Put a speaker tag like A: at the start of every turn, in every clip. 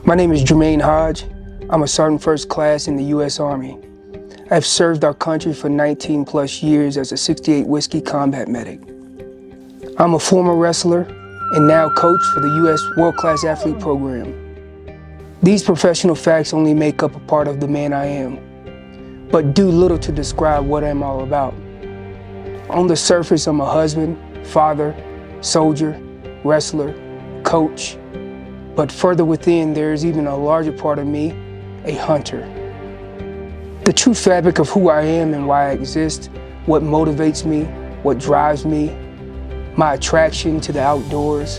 A: My name is Jermaine Hodge. I'm a Sergeant First Class in the U.S. Army. I have served our country for 19 plus years as a 68 Whiskey combat medic. I'm a former wrestler and now coach for the U.S. World Class Athlete Program. These professional facts only make up a part of the man I am, but do little to describe what I'm all about. On the surface, I'm a husband, father, soldier, wrestler, coach, but further within, there is even a larger part of me, a hunter. The true fabric of who I am and why I exist, what motivates me, what drives me, my attraction to the outdoors,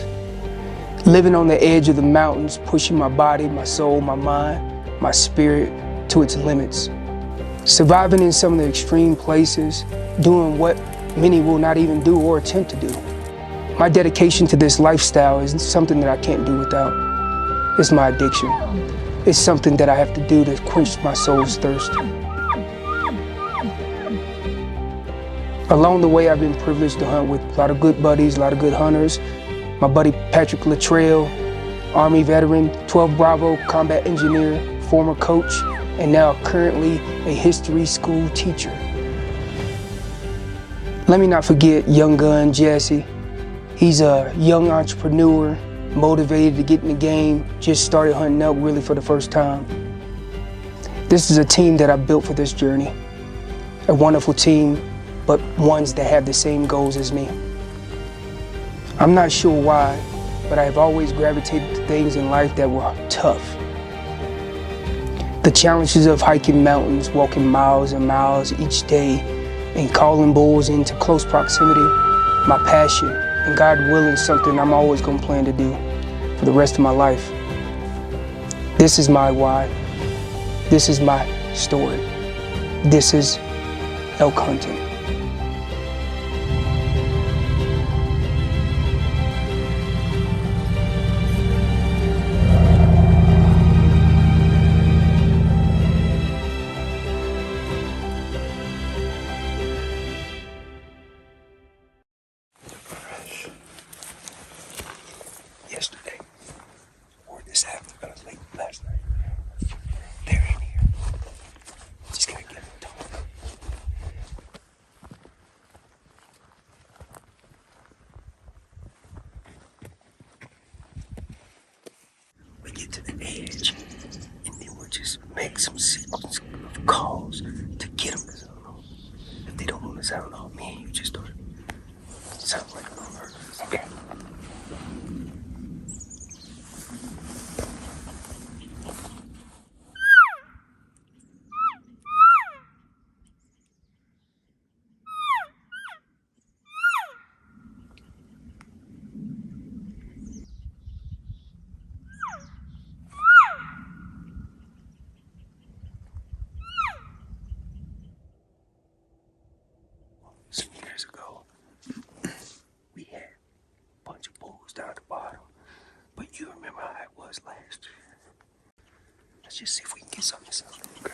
A: living on the edge of the mountains, pushing my body, my soul, my mind, my spirit to its limits, surviving in some of the extreme places, doing what many will not even do or attempt to do. My dedication to this lifestyle is something that I can't do without. It's my addiction. It's something that I have to do to quench my soul's thirst. Along the way, I've been privileged to hunt with a lot of good buddies, a lot of good hunters. My buddy Patrick Luttrell, Army veteran, 12 Bravo combat engineer, former coach, and now currently a history school teacher. Let me not forget young gun Jesse. He's a young entrepreneur, motivated to get in the game, just started hunting elk really for the first time. This is a team that I built for this journey. A wonderful team, but ones that have the same goals as me. I'm not sure why, but I've always gravitated to things in life that were tough. The challenges of hiking mountains, walking miles and miles each day, and calling bulls into close proximity, my passion, and God willing, something I'm always going to plan to do for the rest of my life. This is my why. This is my story. This is elk hunting. Yesterday, or this happened late last night. They're in here. Just gotta get them done. We get to the edge, and then we'll just make some sequence of calls to get them to sound off. If they don't want to sound off, me and you just start sound like a bird. Okay. Some years ago, we had a bunch of bulls down at the bottom, but you remember how it was last year. Let's just see if we can get something to sound okay.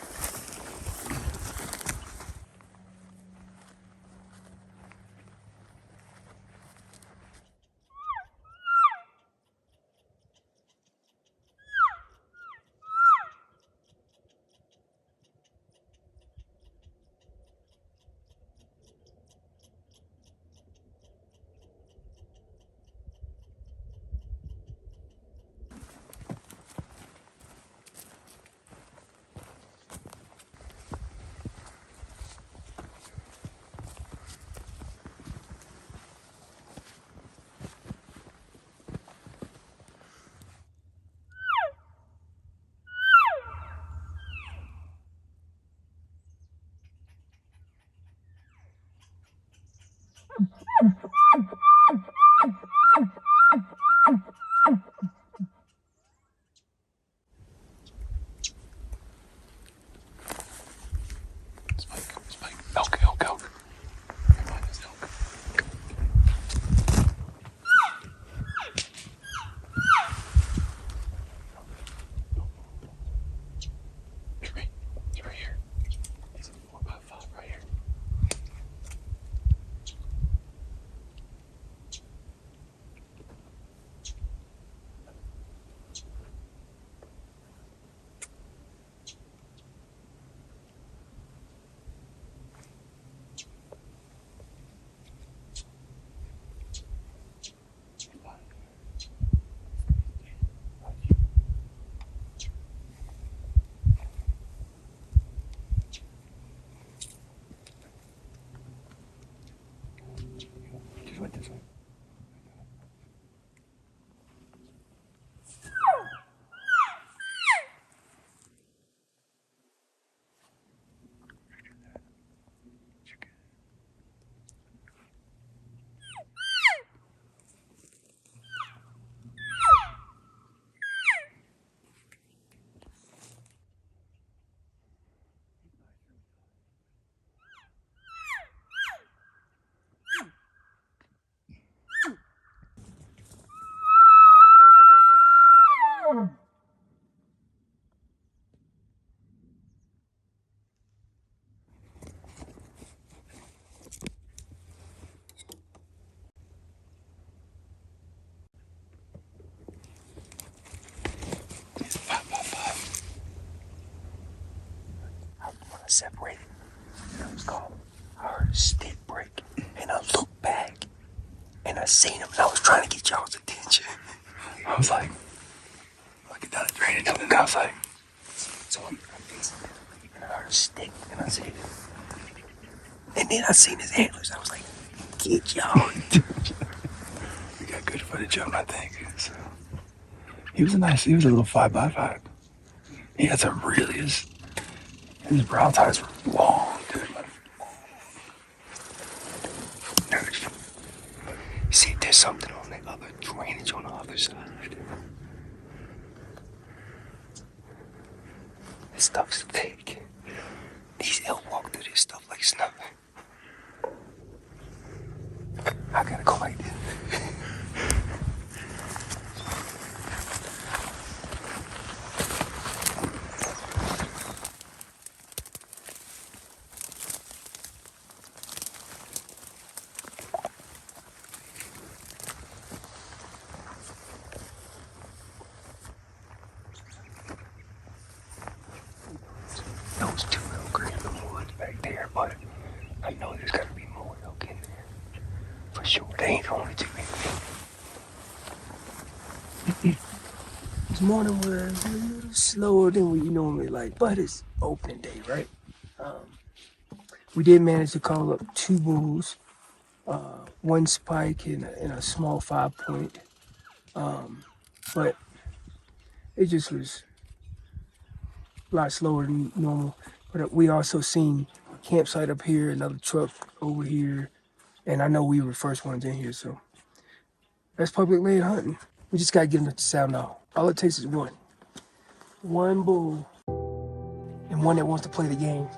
A: separated. And I was gone. I heard a stick break, and I looked back, and I seen him, and I was trying to get y'all's attention. I was like, looking down the drainage, and I was like, so I'm facing it, and I heard a stick, and I said, and then I seen his antlers. I was like, get y'all.
B: We got good footage of him, I think. So, he was a little 5x5. He had some his brow ties were long, dude.
A: See if there's something on the other drainage on the other side. This stuff's thick. These elk walk through this stuff like snow. I gotta go like this. Those two elk are in the woods back there, but I know there's gotta be more elk in there. For sure, they ain't the only two in there. This morning was a little slower than we normally like, but it's opening day, right? We did manage to call up 2 bulls, 1 spike and a small 5-point, but it just was a lot slower than normal. But we also seen a campsite up here, another truck over here, and I know we were the first ones in here, so that's public land hunting. We just gotta get them to sound off. All it takes is one bull, and one that wants to play the game.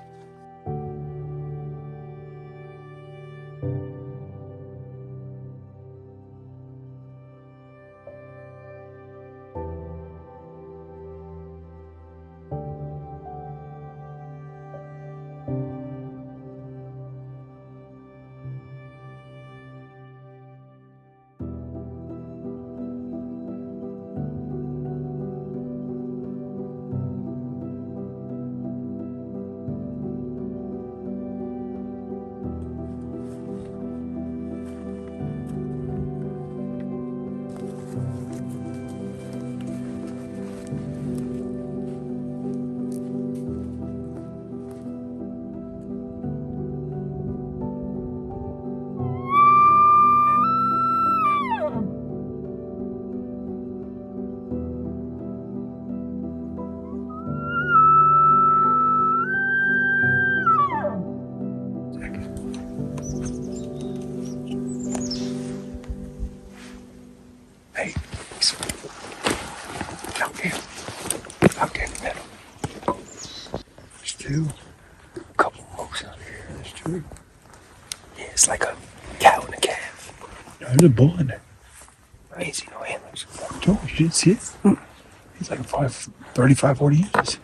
A: Hey, out there in the middle.
B: There's 2.
A: A couple of folks out here.
B: There's 2.
A: Yeah, it's like a cow and a calf.
B: No, there's a bull in there.
A: I ain't seen no antlers.
B: Joe, you didn't see it? He's like 35, 40 inches.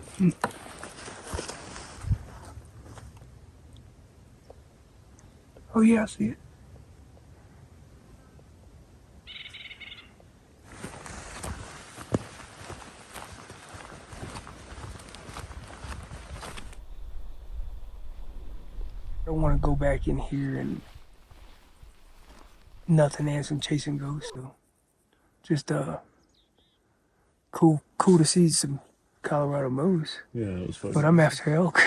A: Oh yeah, I see it. I don't want to go back in here and nothing and some chasing ghosts. So just cool to see some Colorado moose.
B: Yeah, it was fun.
A: But I'm after elk.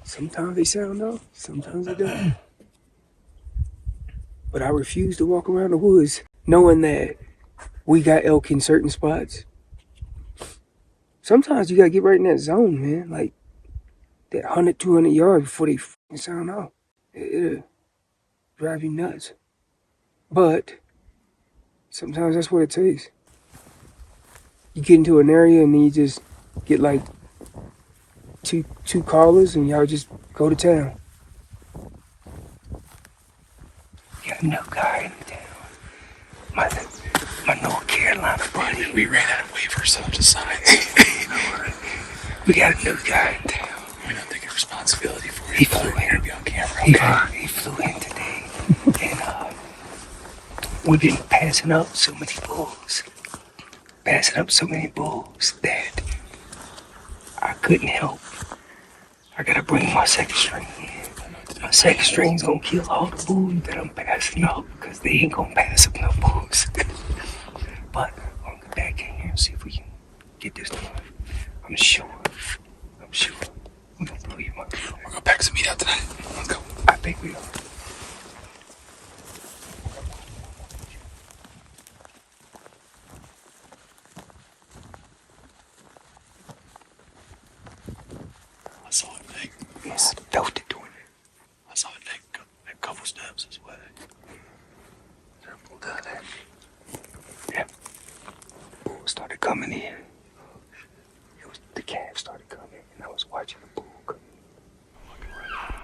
A: Sometimes they sound off, sometimes they don't. But I refuse to walk around the woods knowing that we got elk in certain spots. Sometimes you gotta get right in that zone, man. Like that 100, 200 yards before they sound off. It'll drive you nuts. But sometimes that's what it takes. You get into an area and then you just get like two callers and y'all just go to town. Got a new guy in town. My North Carolina buddy.
B: We ran out of waivers, so to sign.
A: We got a new guy in town.
B: We're not taking responsibility for it.
A: He flew in.
B: Be on camera. Okay?
A: He flew in today. And we've been passing up so many bulls. passing up so many bulls that I couldn't help. I gotta bring my second string in. My second string's gonna kill all the bulls that I'm passing up because they ain't gonna pass up no bulls. But I'm gonna get back in here and see if we can get this done. I'm sure. We're gonna blow your mind.
B: We're gonna pack some meat out tonight. Let's go.
A: I think we are.
B: I saw it take.
A: Yes, I felt it doing it.
B: I saw it take a couple steps this way.
A: Pull down there. Yeah. Bull started coming in. The calf started coming, and I was watching the bull come in. I'm looking right at it.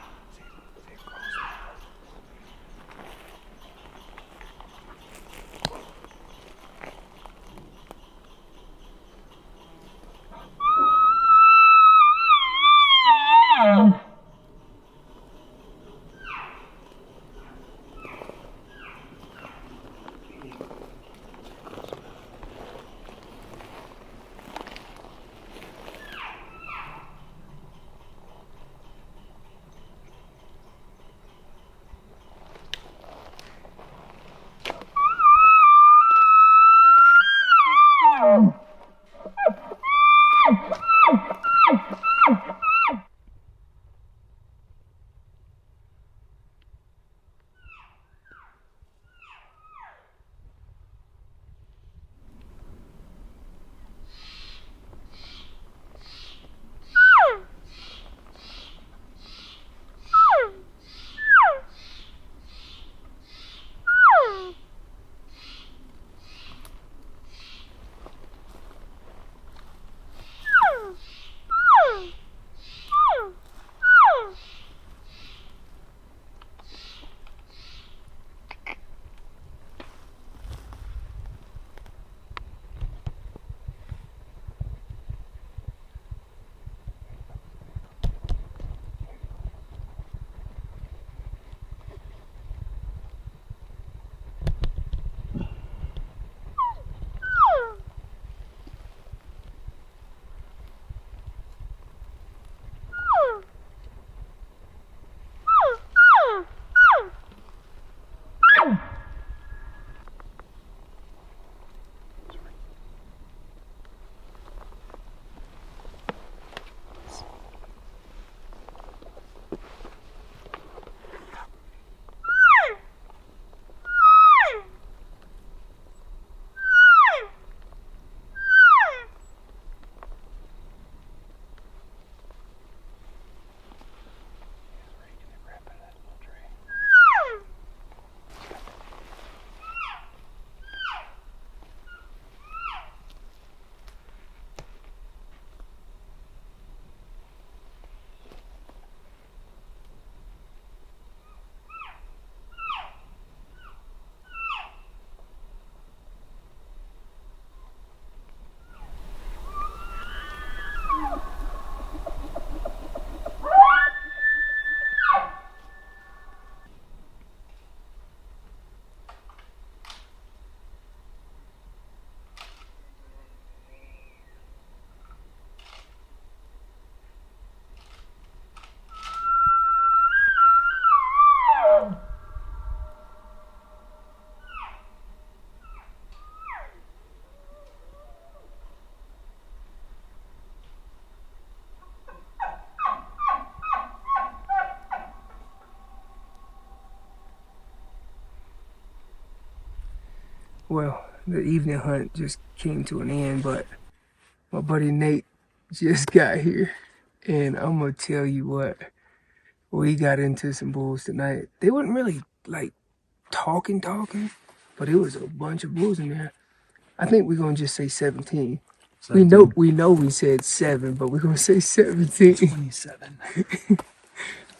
A: Well, the evening hunt just came to an end, but my buddy Nate just got here. And I'm gonna tell you what, we got into some bulls tonight. They weren't really like talking, but it was a bunch of bulls in there. I think we're gonna just say 17. We know we said 7, but we're gonna say 17.
B: 27.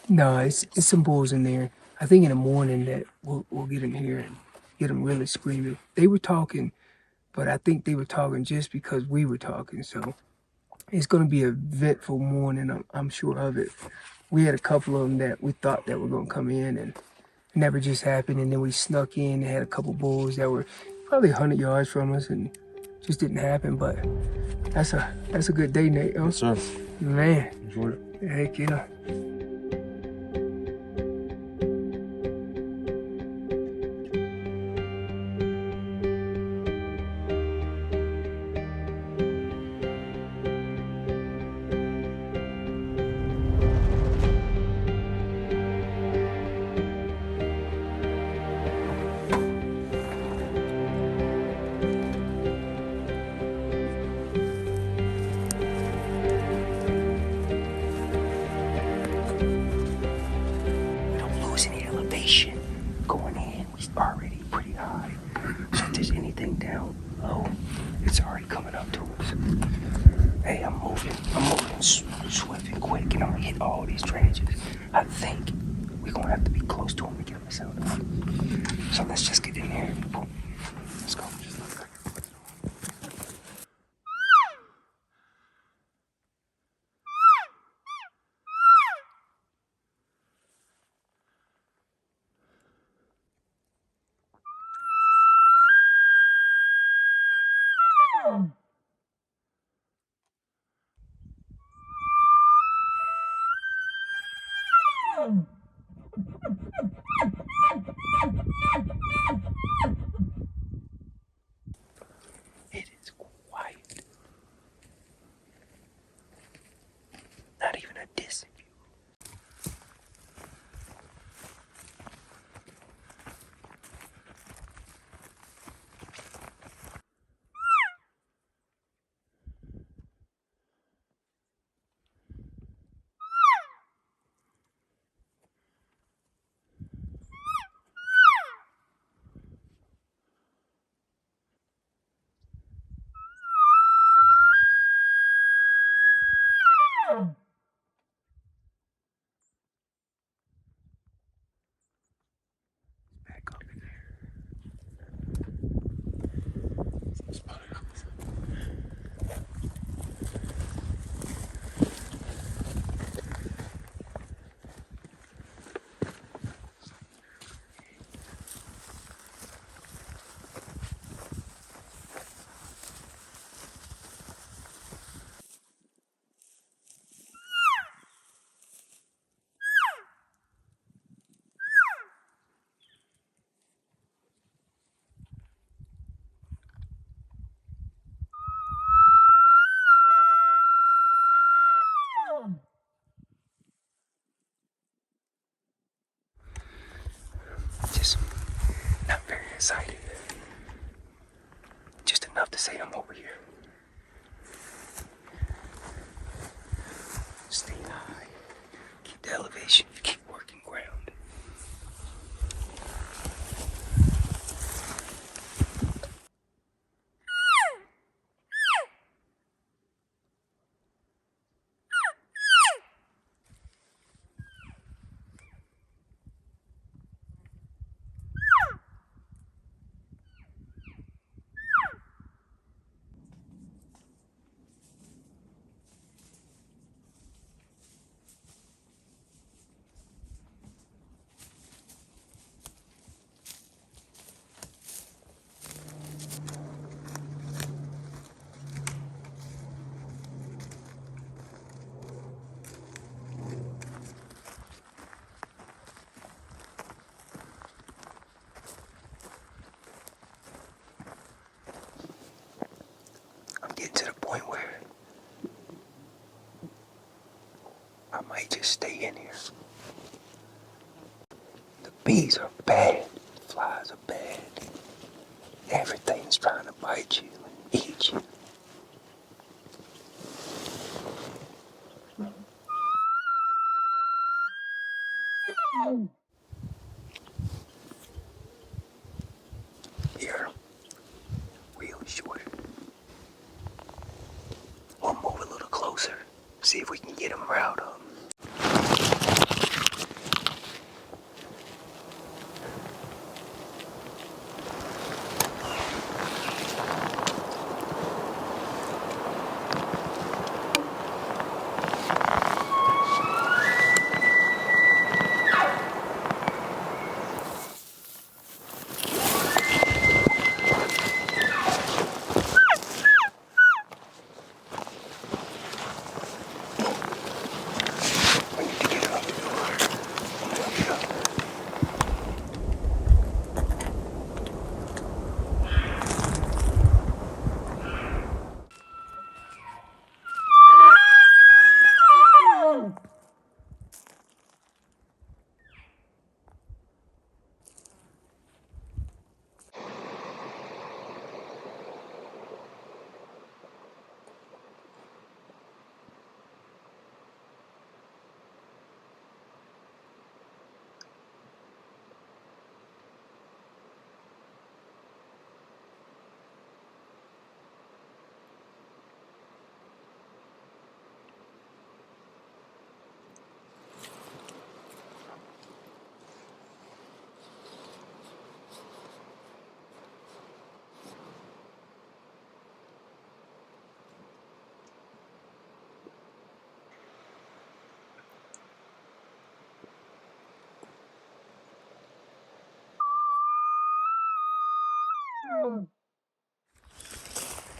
A: No, it's some bulls in there. I think in the morning that we'll get in here and get them really screaming. They were talking, but I think they were talking just because we were talking. So it's gonna be a eventful morning. I'm sure of it. We had a couple of them that we thought that were gonna come in, and it never just happened. And then we snuck in and had a couple bulls that were probably 100 yards from us, and just didn't happen. But that's a good day, Nate.
B: Yes, sir.
A: Man,
B: Enjoyed it.
A: heck yeah. We don't lose any elevation going in. We're already pretty high. So if there's anything down low, it's already coming up to us. Hey, I'm moving swift and quick, and I'm gonna hit all these drainages. I think we're gonna have to be close to them to get this out. So let's just get in there. Boom. Let's go. It is quiet. Not even a distant view. Back up in there. Just not very excited. Just enough to say I'm over here. Stay high. Keep the elevation. Keep working ground. I'm getting to the point where I might just stay in here. The bees are bad. The flies are bad. Everything's trying to bite you and eat you. Here, real short. We'll move a little closer, see if we can get them riled up.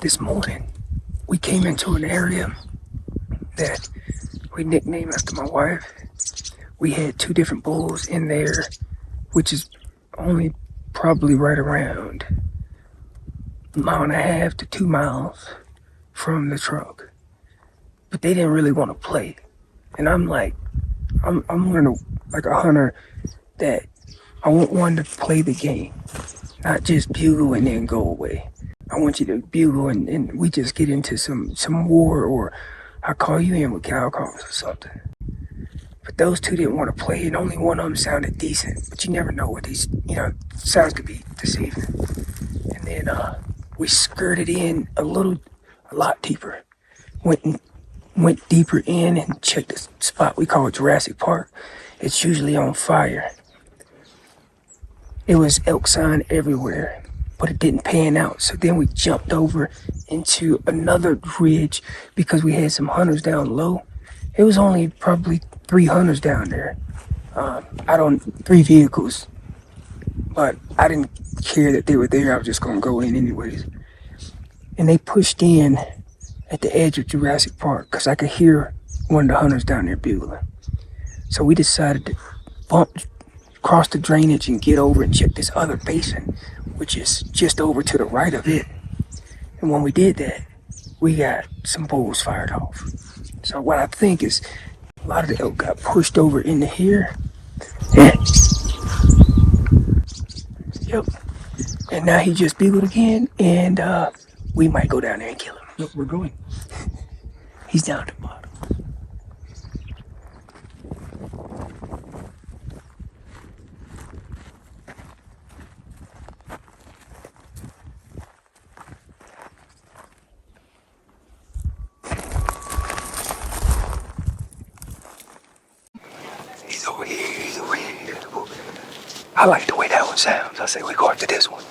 A: This morning, we came into an area that we nicknamed after my wife. We had 2 different bulls in there, which is only probably right around a mile and a half to 2 miles from the truck. But they didn't really want to play. And I'm like, I'm one of like a hunter that I want one to play the game, not just bugle and then go away. I want you to bugle and we just get into some war, or I call you in with cow calls or something. But those 2 didn't want to play, and only one of them sounded decent. But you never know what these, sounds could be deceiving. And then we skirted in a lot deeper. Went deeper in and checked this spot we call Jurassic Park. It's usually on fire. It was elk sign everywhere, but it didn't pan out. So then we jumped over into another ridge because we had some hunters down low. It was only probably 3 hunters down there. 3 vehicles, but I didn't care that they were there. I was just gonna go in anyways. And they pushed in at the edge of Jurassic Park because I could hear one of the hunters down there bugling. So we decided to cross the drainage and get over and check this other basin, which is just over to the right of it. And when we did that, we got some bulls fired off. So what I think is a lot of the elk got pushed over into here. And, yep. And now he just bugled again, and we might go down there and kill him.
B: Look, we're going.
A: He's down at the bottom. He's over here. He's over here. I like the way that one sounds. I say we go after this one.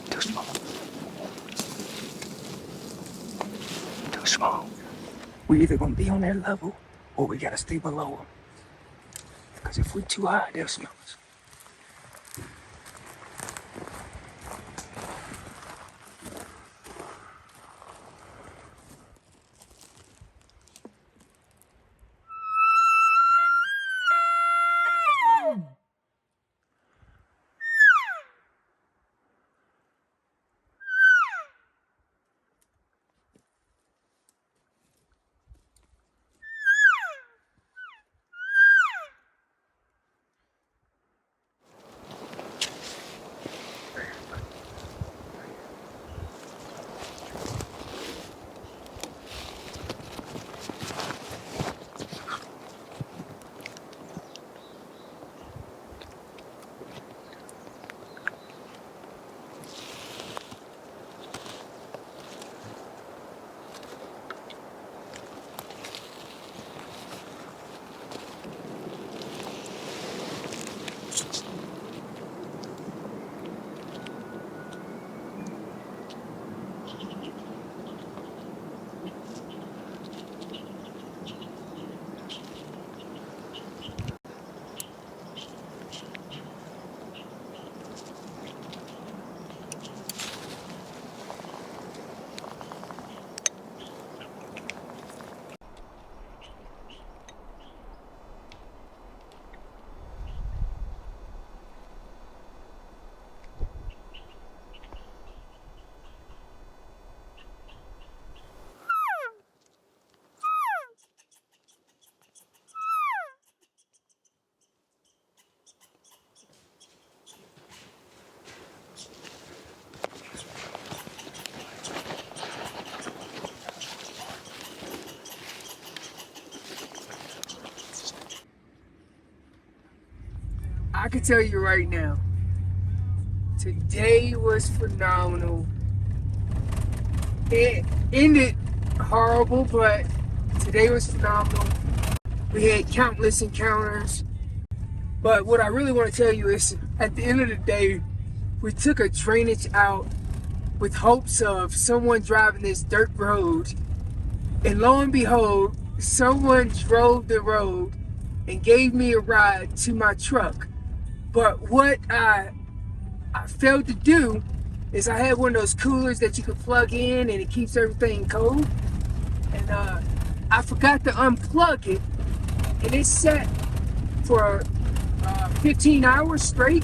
A: Too small. Too small. We either gonna be on their level or we gotta stay below them. Because if we're too high, they'll smell us. I can tell you right now, today was phenomenal. It ended horrible, but today was phenomenal. We had countless encounters. But what I really want to tell you is, at the end of the day, we took a drainage out with hopes of someone driving this dirt road. And lo and behold, someone drove the road and gave me a ride to my truck. But what I failed to do is I had one of those coolers that you can plug in and it keeps everything cold. And I forgot to unplug it, and it sat for 15 hours straight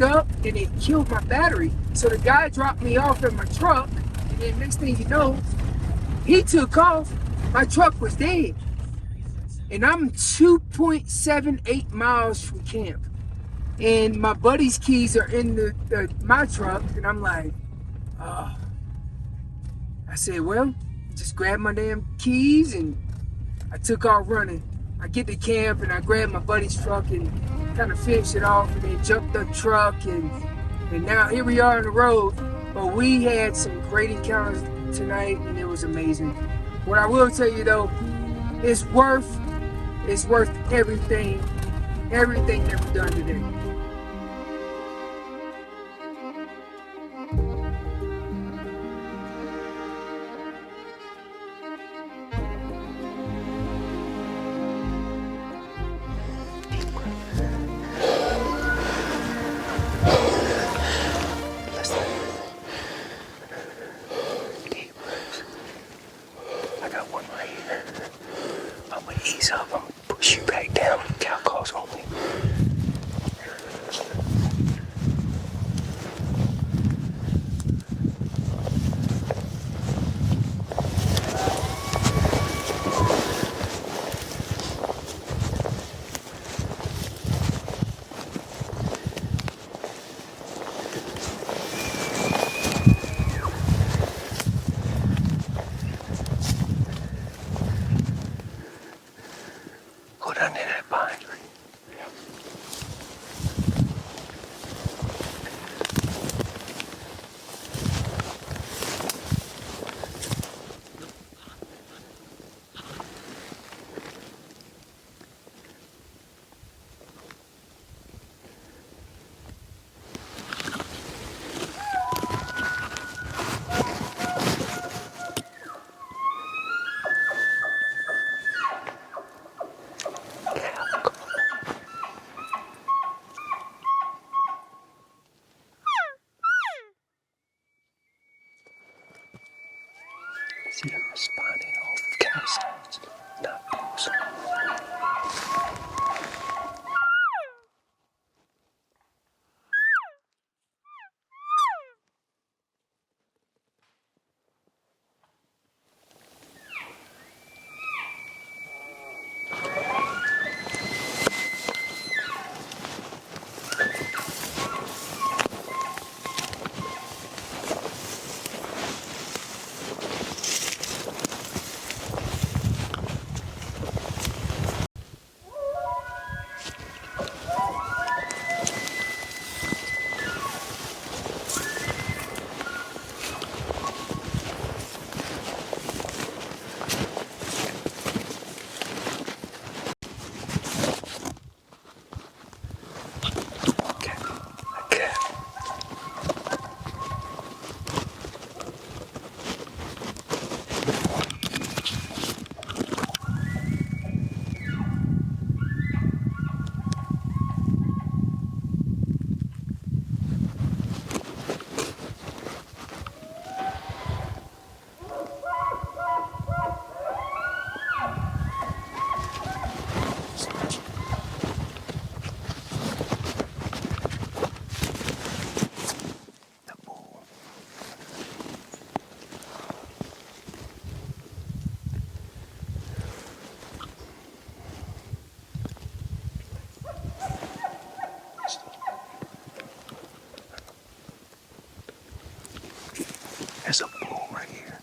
A: up, and it killed my battery. So the guy dropped me off in my truck, and then next thing you know, he took off. My truck was dead. And I'm 2.78 miles from camp. And my buddy's keys are in my truck, and I'm like, oh. I said, well, just grab my damn keys, and I took off running. I get to camp, and I grabbed my buddy's truck and kind of finished it off, and then jumped the truck, and now here we are on the road. But we had some great encounters tonight, and it was amazing. What I will tell you though, it's worth everything that we've done today.
B: I got one right here. I'm gonna ease up. I'm gonna push you back down. Cow calls only. Go down there, that pine tree. See, I'm responding off of cow sounds, not bulls. There's a bull right here.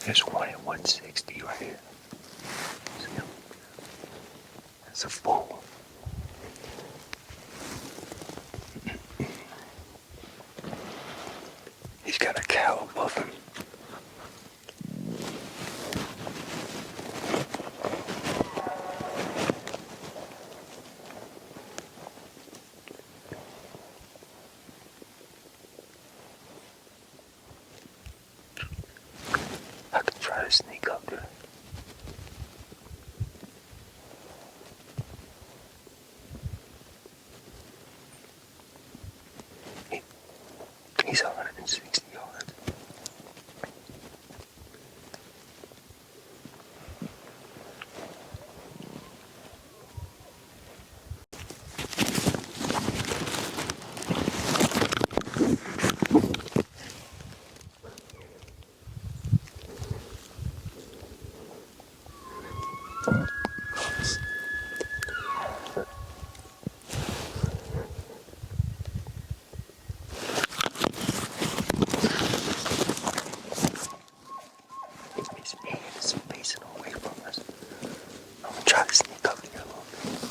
A: There's one at 160 right here. That's a bull. He's got a cow above him. I could try to sneak up there. He's 160 yards. His head is facing away from us. I'm gonna try to sneak up here a little bit.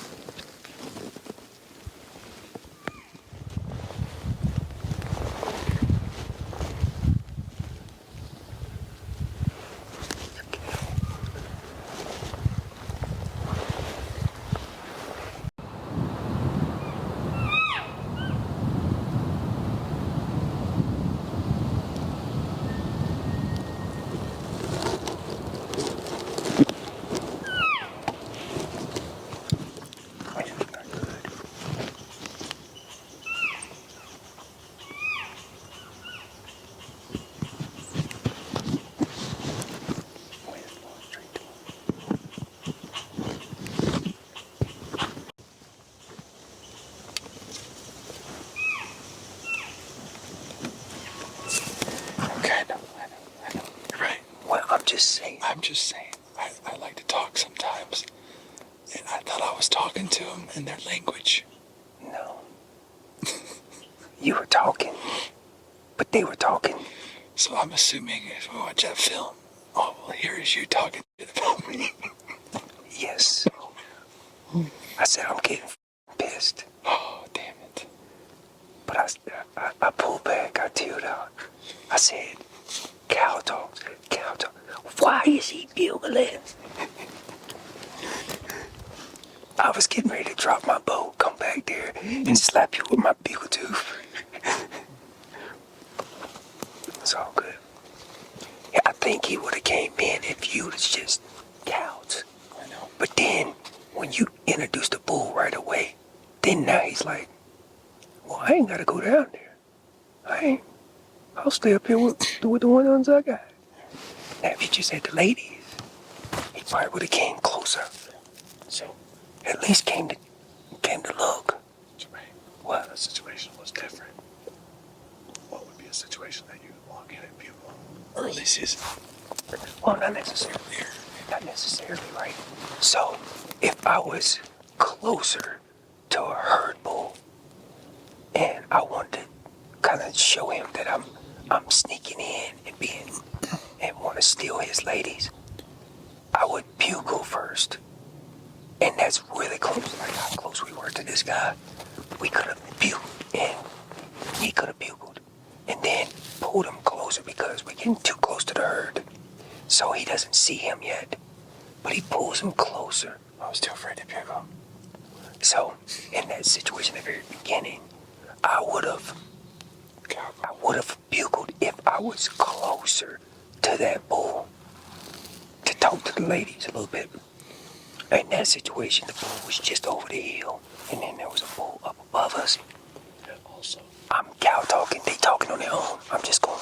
B: I'm just saying, I like to talk sometimes. And I thought I was talking to them in their language.
A: No. You were talking, but they were talking.
B: So I'm assuming if we watch that film, all we'll hear is you talking about me.
A: Yes. I said I'm getting pissed.
B: Oh, damn it.
A: But I pulled back, I teared out. I said, cow talk. Why is he bugling? I was getting ready to drop my bow, come back there, and slap you with my bugle tooth. It's all good. Yeah, I think he would have came in if you was just cows.
B: I know.
A: But then, when you introduced the bull right away, then now he's like, well, I ain't got to go down there. I'll stay up here with the ones I got. Now, if you just had the ladies, he probably would have came closer.
B: So,
A: at least came to look.
B: Jermaine,
A: What?
B: the situation was different. What would be a situation that you would walk in and bugle early season?
A: Well, not necessarily. Not necessarily, right? So, if I was closer to a herd bull, and I wanted to kind of show him that I'm sneaking in and want to steal his ladies, I would bugle first. And that's really close, like how close we were to this guy. We could have bugled, and he could have bugled, and then pulled him closer because we're getting too close to the herd. So he doesn't see him yet, but he pulls him closer.
B: I was too afraid to bugle.
A: So, in that situation at the very beginning, I would have bugled if I was closer to that bull to talk to the ladies a little bit. In that situation, the bull was just over the hill, and then there was a bull up above us.
B: Yeah, also,
A: I'm cow talking, they talking on their own. I'm just going,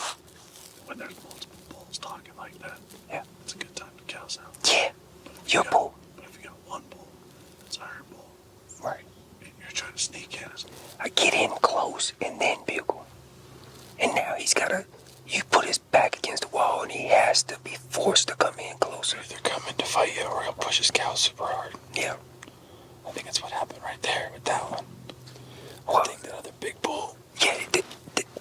B: when there's multiple bulls talking like that,
A: yeah,
B: it's a good time to cow sound.
A: yeah, your bull.
B: But if you got one bull, it's a herd bull.
A: Right.
B: And you're trying to sneak in as a bull.
A: I get in close and then bugle. And now you put his back against the wall, and he has to be forced to come in closer.
B: Either coming to fight you or he'll push his cow super hard.
A: Yeah.
B: I think that's what happened right there with that one.
A: Well,
B: I think that other big bull.
A: Yeah,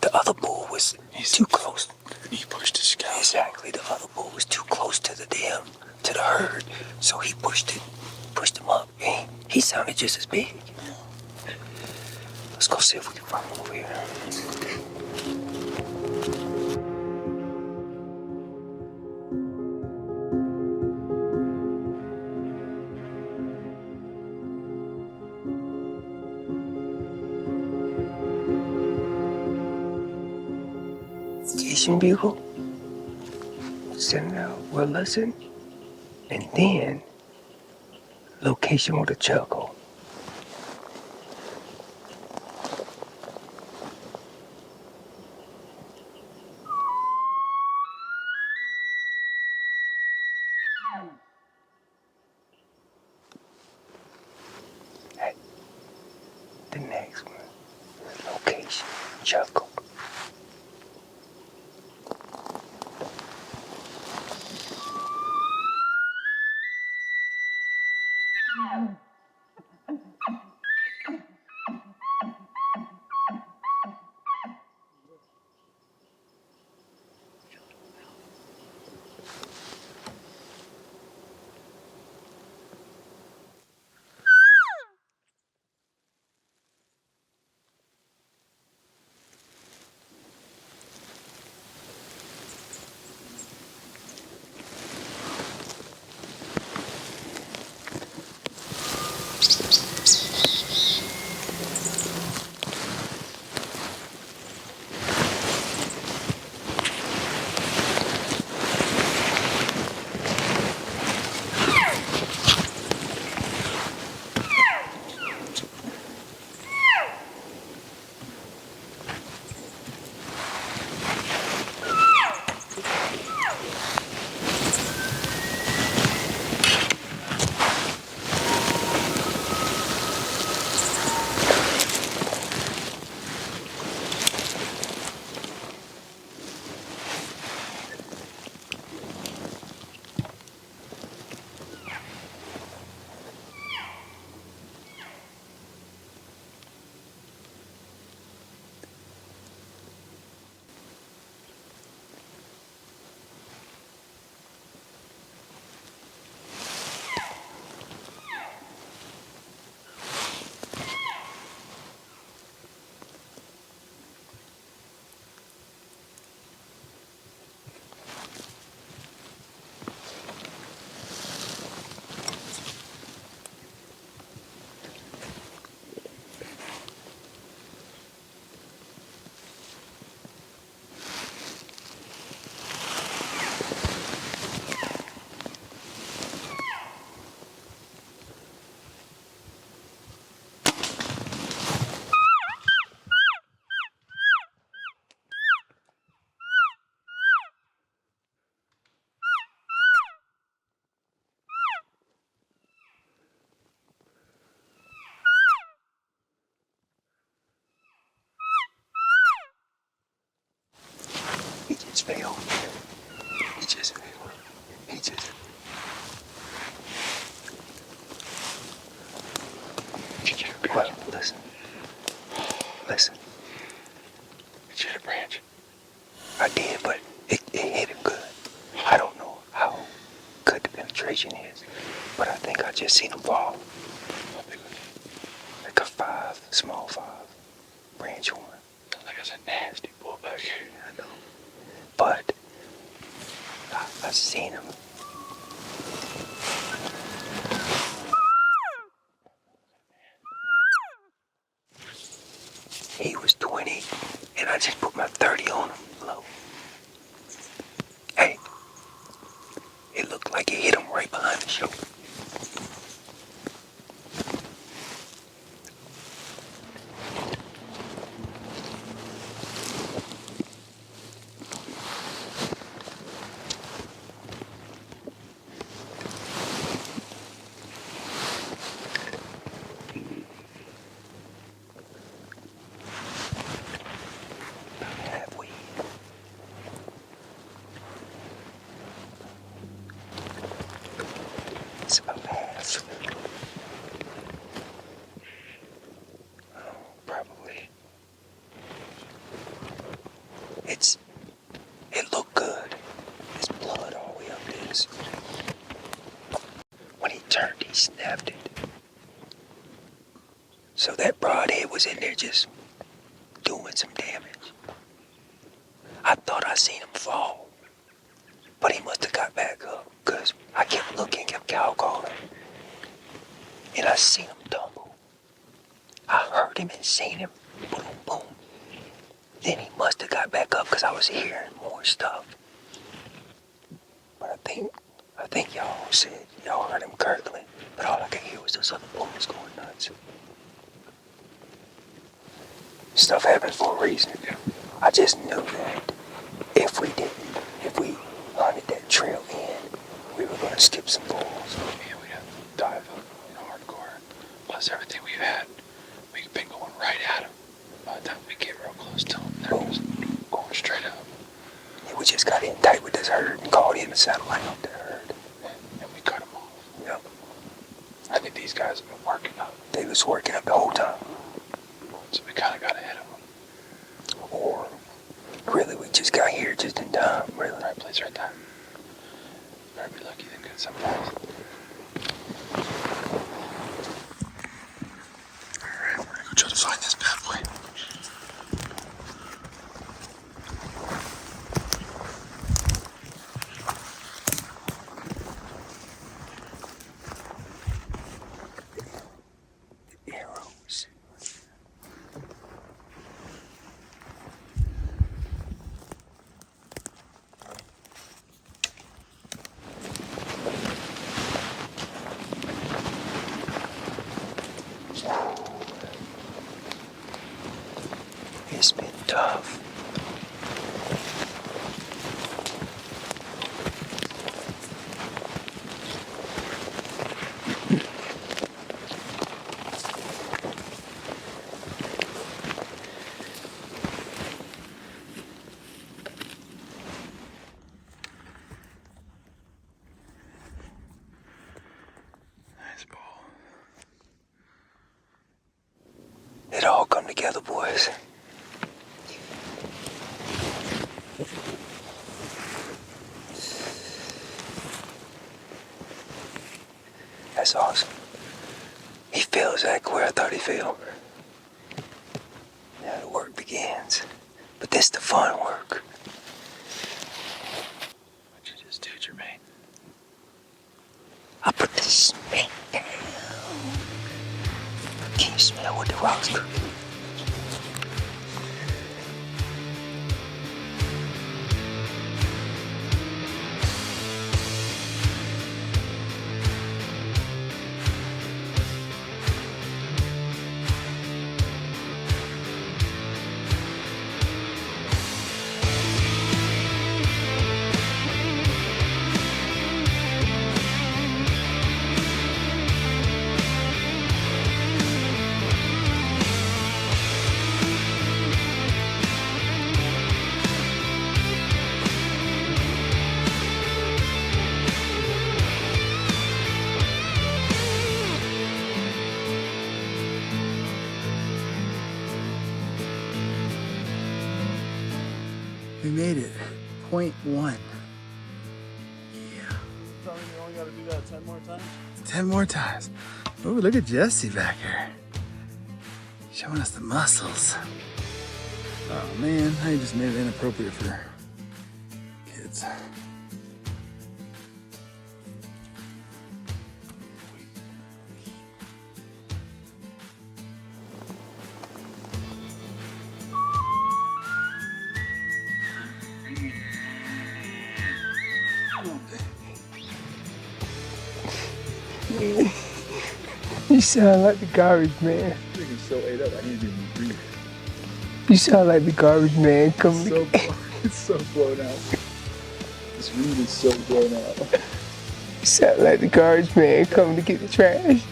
A: the other bull was too close.
B: He pushed his cow.
A: Exactly, the other bull was too close to the herd. So he pushed him up. He sounded just as big. Let's go see if we can find him over here. Station bugle. Send out. We'll listen. And then location with a chuckle. Hey, the next one. Location, chuckle. He just failed. He just failed. He just. Well, listen. Listen.
B: Did you hit a branch?
A: I did, but it hit him good. I don't know how good the penetration is, but I think I just seen him fall.
B: How big was it?
A: Like a 5, small 5, branch one.
B: Sounds like it's a nasty bull back here.
A: I know. But I seen him. He was 20, and I just put my 30 on him low. Hey, it looked like it hit him right behind the shoulder. Halfway. snapped it. So that broadhead was in there just doing some damage. I thought I seen him fall, but he must have got back up, because I kept looking, kept cow calling, and I seen him tumble. I heard him and seen him, boom, boom. Then he must have got back up, because I was hearing more stuff. But I think y'all said y'all heard him gurgling, but all I could hear was those other bulls going nuts. Stuff happens for a reason. I just knew that if we hunted that trail in, we were gonna skip some bulls.
B: Yeah, we'd have to dive hardcore. Plus everything we've had, we've been going right at him. By the time we get real close to him, they're just going straight up.
A: Yeah, we just got in tight with this herd and called in a satellite off that herd.
B: And we cut him off.
A: Yep.
B: I think these guys have been working up.
A: They was working up the whole time.
B: So we kind of got ahead of them.
A: Or really, we just got here just in time, really.
B: Right place, right time. Better be lucky than good sometimes. Alright, we're gonna go try to find this bad boy.
A: Arrows. It's been tough.
B: Nice ball.
A: It all come together, boys. That's awesome. He fell exactly where I thought he fell. Now the work begins. But this the fun work.
B: What'd you just do, Jermaine?
A: I put the smack down. Can you smell what the rocks cooking?
B: We made it. .1. Yeah.
C: Tell me you only got to do that 10 more times?
B: 10 more times. Oh, look at Jesse back here. Showing us the muscles. Oh man, I just made it inappropriate for kids.
A: You sound like the garbage man.
B: Freaking so ate up, I need to even breathe.
A: You sound like the garbage man coming to
B: It's so blown out. This weed is so blown out.
A: You sound like the garbage man coming to get the trash.